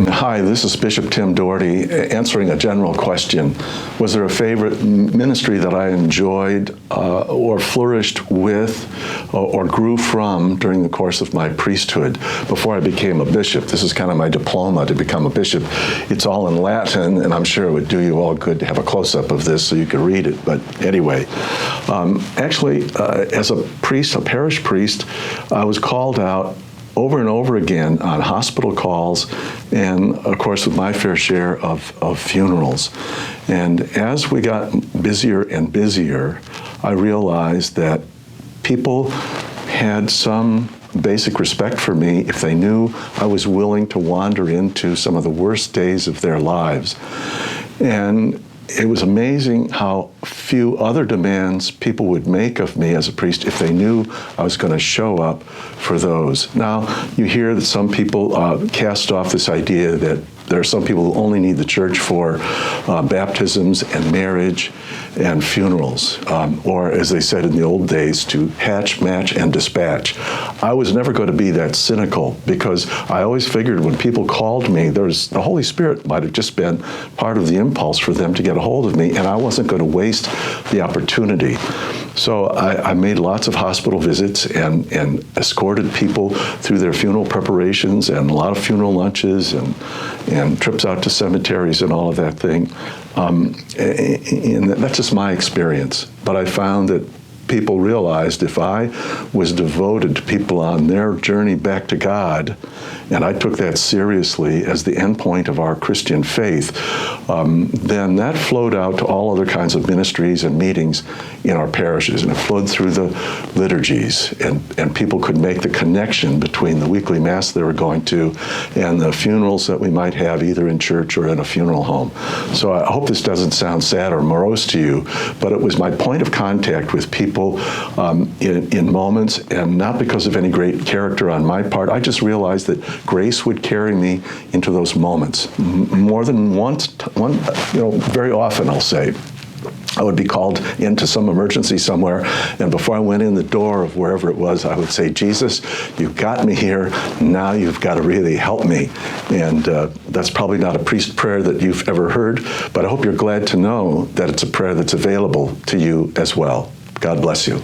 Hi, this is Bishop Tim Doherty answering a general question. Was there a favorite ministry that I enjoyed or flourished with or grew from during the course of my priesthood before I became a bishop? This is kind of my diploma to become a bishop. It's all in Latin, and I'm sure it would do you all good to have a close-up of this so you could read it. But anyway, actually, as a priest, a parish priest, I was called out over and over again on hospital calls and, of course, with my fair share of funerals. And as we got busier and busier, I realized that people had some basic respect for me if they knew I was willing to wander into some of the worst days of their lives. And it was amazing how few other demands people would make of me as a priest if they knew I was going to show up for those. Now, you hear that some people cast off this idea that there are some people who only need the church for baptisms and marriage and funerals, or as they said in the old days, to hatch, match, and dispatch. I was never going to be that cynical because I always figured when people called me, the Holy Spirit might have just been part of the impulse for them to get a hold of me, and I wasn't going to waste the opportunity. So I made lots of hospital visits and escorted people through their funeral preparations and a lot of funeral lunches and trips out to cemeteries and all of that thing. And that's just my experience. But I found that people realized if I was devoted to people on their journey back to God, and I took that seriously as the endpoint of our Christian faith, then that flowed out to all other kinds of ministries and meetings in our parishes, and it flowed through the liturgies, and people could make the connection between the weekly Mass they were going to and the funerals that we might have either in church or in a funeral home. So I hope this doesn't sound sad or morose to you, but it was my point of contact with people in moments, and not because of any great character on my part. I just realized that grace would carry me into those moments. More than once, very often I'll say, I would be called into some emergency somewhere, and before I went in the door of wherever it was, I would say, Jesus, you've got me here, now you've got to really help me. And that's probably not a priest prayer that you've ever heard, but I hope you're glad to know that it's a prayer that's available to you as well. God bless you.